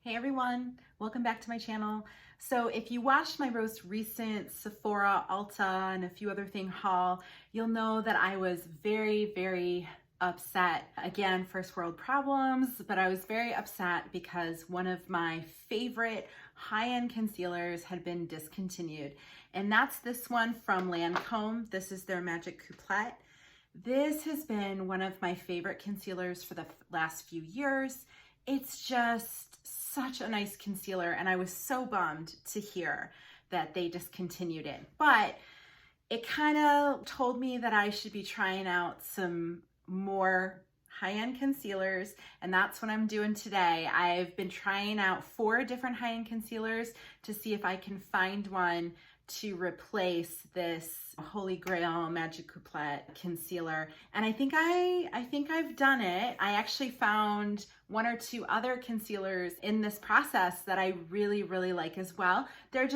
Hey everyone, welcome back to my channel. So if you watched my most recent Sephora, Ulta, and a few other thing haul, you'll know that I was very upset. Again, first world problems, but I was very upset because one of my favorite high-end concealers had been discontinued. And that's this one from Lancome. This is their Maquicomplet. This has been one of my favorite concealers for the last few years. It's just such a nice concealer, and I was so bummed to hear that they discontinued it. But it kind of told me that I should be trying out some more high-end concealers, and that's what I'm doing today. I've been trying out 4 different high-end concealers to see if I can find one to replace this Holy Grail Maquicomplet concealer. And I think I've done it. I actually found 1 or 2 other concealers in this process that I really like as well. They're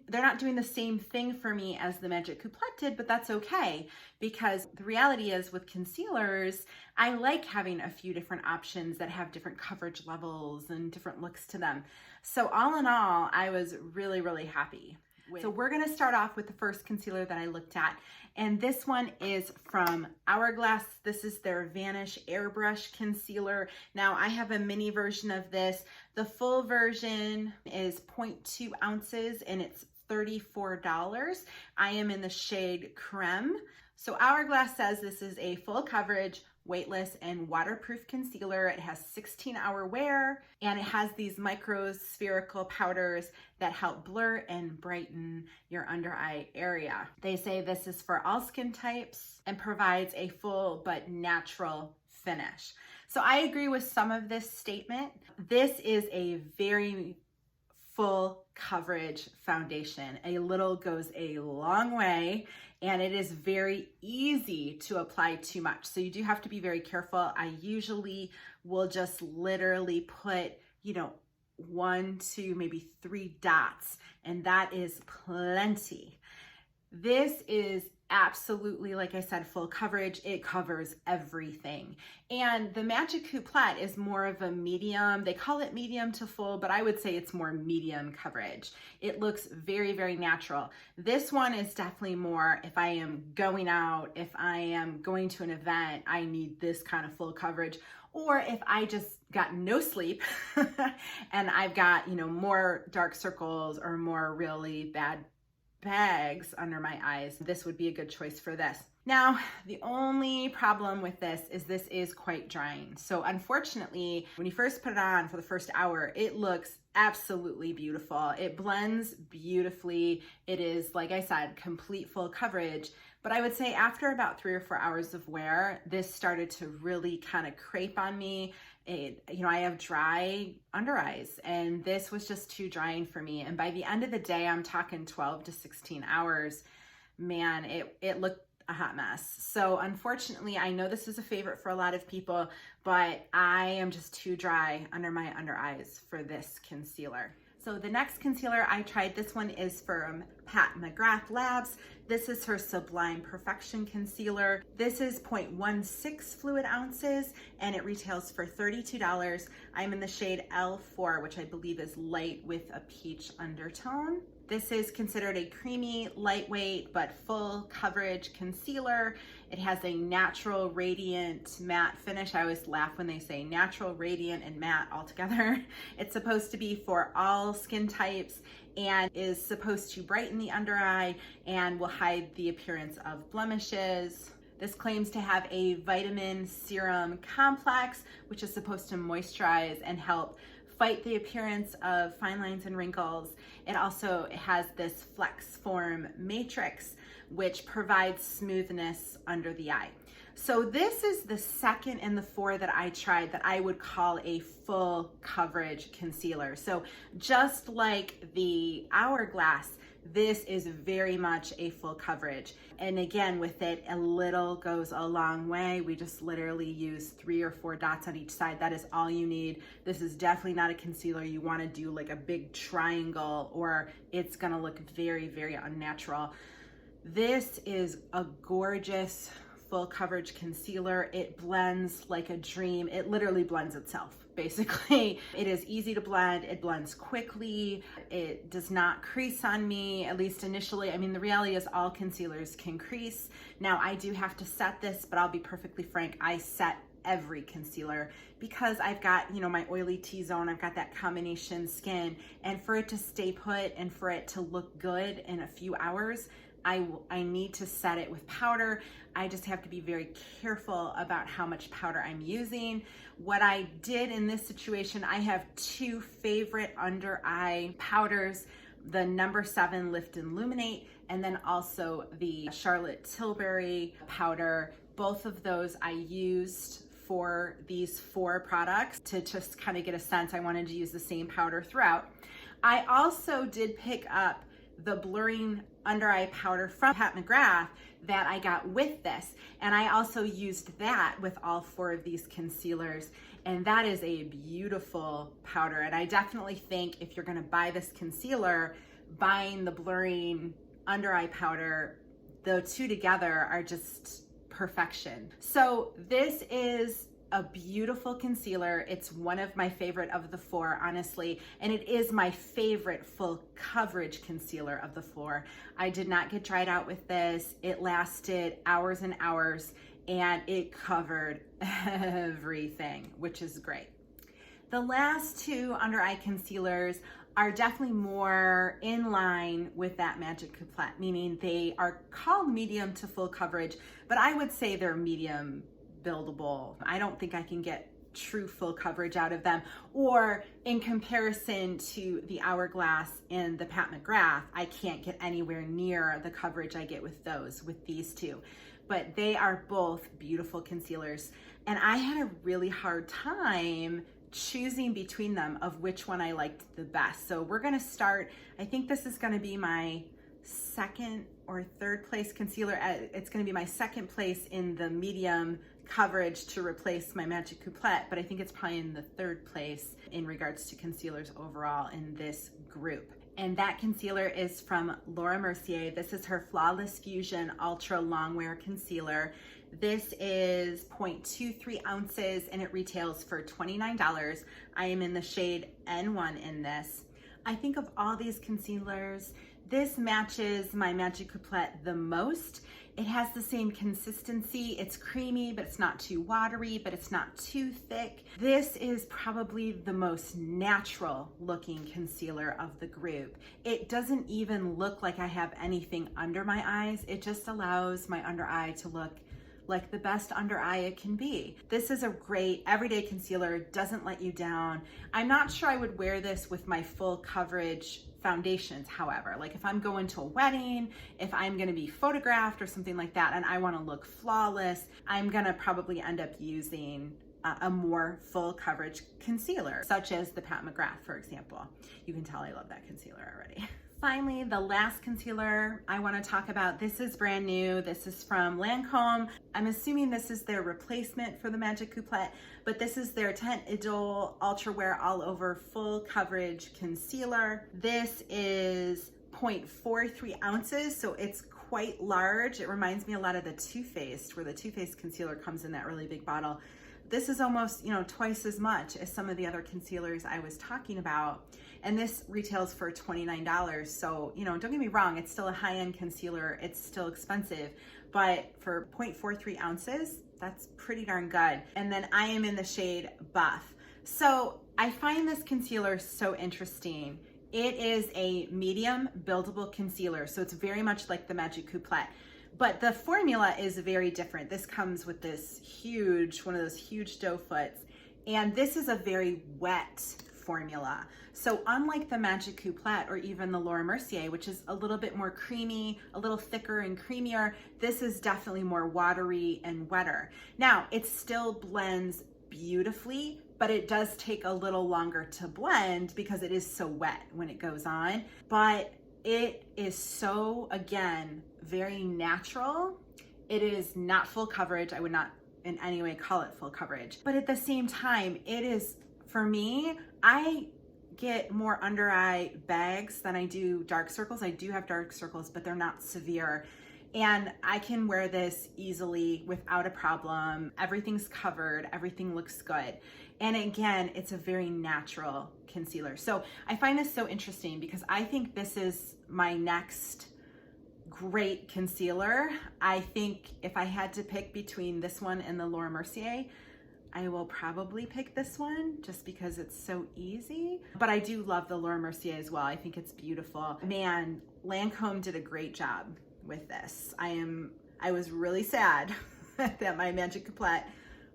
not doing the same thing for me as the Maquicomplet did, but that's okay, because the reality is with concealers, I like having a few different options that have different coverage levels and different looks to them. So all in all, I was really happy. So we're gonna start off with the first concealer that I looked at, and this one is from Hourglass. This is their Vanish Airbrush Concealer. Now I have a mini version of this. The full version is 0.2 ounces and it's $34. I am in the shade Creme. So Hourglass says this is a full coverage, weightless, and waterproof concealer. It has 16-hour wear, and it has these micro spherical powders that help blur and brighten your under eye area. They say this is for all skin types and provides a full but natural finish. So I agree with some of this statement. This is a very full coverage foundation. A little goes a long way, and it is very easy to apply too much. So you do have to be very careful. I usually will just literally put, 1 to maybe 3 dots, and that is plenty. This is absolutely, like I said, full coverage. It covers everything. And the Maquicomplet is more of a medium. They call it medium to full, but I would say it's more medium coverage. It looks very natural. This one is definitely more, if I am going out, if I am going to an event, I need this kind of full coverage. Or if I just got no sleep and I've got, more dark circles or more really bad bags under my eyes, this would be a good choice for this. Now, the only problem with this is quite drying. So unfortunately, when you first put it on for the first hour, it looks absolutely beautiful. It blends beautifully. It is, like I said, complete full coverage. But I would say after about 3 or 4 hours of wear, this started to really kind of crepe on me. I have dry under eyes, and this was just too drying for me. And by the end of the day, I'm talking 12 to 16 hours, man, it looked a hot mess. So unfortunately, I know this is a favorite for a lot of people, but I am just too dry under my under eyes for this concealer. So the next concealer I tried, this one is from McGrath Labs. This is her Sublime Perfection Concealer. This is 0.16 fluid ounces, and it retails for $32. I'm in the shade L4, which I believe is light with a peach undertone. This is considered a creamy, lightweight, but full coverage concealer. It has a natural, radiant, matte finish. I always laugh when they say natural, radiant, and matte all together. It's supposed to be for all skin types and is supposed to brighten the under eye and will hide the appearance of blemishes. This claims to have a vitamin serum complex, which is supposed to moisturize and help fight the appearance of fine lines and wrinkles. It also has this flex form matrix, which provides smoothness under the eye. So this is the second in the 4 that I tried that I would call a full coverage concealer. So just like the Hourglass, this is very much a full coverage. And again, with it, a little goes a long way. We just literally use 3 or 4 dots on each side. That is all you need. This is definitely not a concealer you want to do like a big triangle, or it's gonna look very unnatural. This is a gorgeous full coverage concealer. It blends like a dream. It literally blends itself, basically. It is easy to blend. It blends quickly. It does not crease on me, at least initially. I mean, the reality is all concealers can crease. Now, I do have to set this, but I'll be perfectly frank, I set every concealer because I've got, you know, my oily T-zone, I've got that combination skin, and for it to stay put and for it to look good in a few hours, I need to set it with powder. I just have to be very careful about how much powder I'm using. What I did in this situation, I have two favorite under eye powders, the number 7 Lift and Illuminate, and then also the Charlotte Tilbury powder. Both of those I used for these 4 products to just kind of get a sense. I wanted to use the same powder throughout. I also did pick up the blurring under eye powder from Pat McGrath that I got with this, and I also used that with all 4 of these concealers, and that is a beautiful powder. And I definitely think if you're going to buy this concealer, buying the blurring under eye powder, the two together are just perfection. So this is a beautiful concealer. It's one of my favorite of the 4, honestly, and it is my favorite full coverage concealer of the 4. I did not get dried out with this. It lasted hours and hours, and it covered everything, which is great. The last 2 under eye concealers are definitely more in line with that McGrath, meaning they are called medium to full coverage, but I would say they're medium buildable. I don't think I can get true full coverage out of them, or in comparison to the Hourglass and the Pat McGrath, I can't get anywhere near the coverage I get with these 2. But they are both beautiful concealers, and I had a really hard time choosing between them of which one I liked the best. So we're gonna start, I think this is gonna be my second or third place concealer. It's gonna be my second place in the medium coverage to replace my McGrath, but I think it's probably in the third place in regards to concealers overall in this group. And that concealer is from Laura Mercier. This is her Flawless Fusion Ultra Longwear Concealer. This is 0.23 ounces and it retails for $29. I am in the shade N1 in this. I think of all these concealers, this matches my McGrath the most. It has the same consistency. It's creamy, but it's not too watery, but it's not too thick. This is probably the most natural looking concealer of the group. It doesn't even look like I have anything under my eyes. It just allows my under eye to look like the best under eye it can be. This is a great everyday concealer, doesn't let you down. I'm not sure I would wear this with my full coverage foundations, however. Like if I'm going to a wedding, if I'm gonna be photographed or something like that, and I wanna look flawless, I'm gonna probably end up using a more full coverage concealer, such as the Pat McGrath, for example. You can tell I love that concealer already. Finally, the last concealer I want to talk about, this is brand new. This is from Lancome. I'm assuming this is their replacement for the McGrath, but this is their Teint Idole Ultra Wear All Over Full Coverage Concealer. This is 0.43 ounces, so it's quite large. It reminds me a lot of the Too Faced, where the Too Faced concealer comes in that really big bottle. This is almost, twice as much as some of the other concealers I was talking about. And this retails for $29. So, don't get me wrong, it's still a high-end concealer. It's still expensive, but for 0.43 ounces, that's pretty darn good. And then I am in the shade Buff. So I find this concealer so interesting. It is a medium buildable concealer. So it's very much like the McGrath. But the formula is very different. This comes with this one of those huge doe foots. And this is a very wet formula. So unlike the McGrath or even the Laura Mercier, which is a little bit more creamy, a little thicker and creamier, this is definitely more watery and wetter. Now, it still blends beautifully, but it does take a little longer to blend because it is so wet when it goes on. But it is so, again, very natural. It is not full coverage. I would not in any way call it full coverage. But at the same time, it is, for me, I get more under eye bags than I do dark circles. I do have dark circles, but they're not severe. And I can wear this easily without a problem. Everything's covered, everything looks good. And again, it's a very natural concealer. So I find this so interesting because I think this is my next great concealer. I think if I had to pick between this one and the Laura Mercier, I will probably pick this one just because it's so easy. But I do love the Laura Mercier as well. I think it's beautiful. Man, Lancome did a great job with this. I was really sad that my McGrath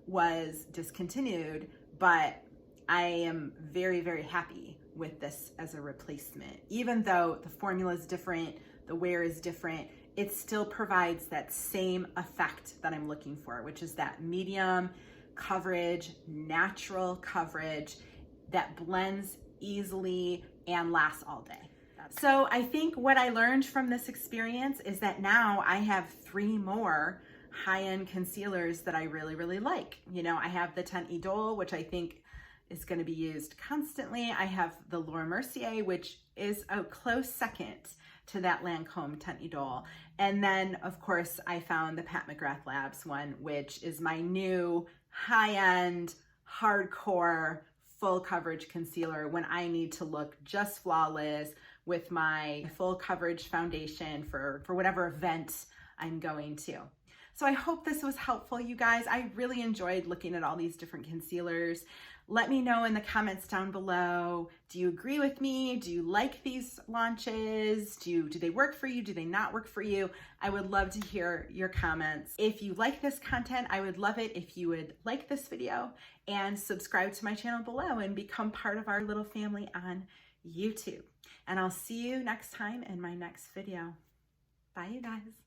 was discontinued, but I am very, very happy with this as a replacement. Even though the formula is different, the wear is different, it still provides that same effect that I'm looking for, which is that medium coverage, natural coverage that blends easily and lasts all day. So I think what I learned from this experience is that now I have 3 more high-end concealers that I really, really like. You know, I have the Teint Idole, which I think is going to be used constantly. I have the Laura Mercier, which is a close second to that Lancome Teint Idole. And then, of course, I found the Pat McGrath Labs one, which is my new high-end, hardcore, full coverage concealer when I need to look just flawless with my full coverage foundation for whatever event I'm going to. So I hope this was helpful, you guys. I really enjoyed looking at all these different concealers. Let me know in the comments down below. Do you agree with me? Do you like these launches? Do they work for you? Do they not work for you? I would love to hear your comments. If you like this content, I would love it if you would like this video and subscribe to my channel below and become part of our little family on YouTube. And I'll see you next time in my next video. Bye, you guys.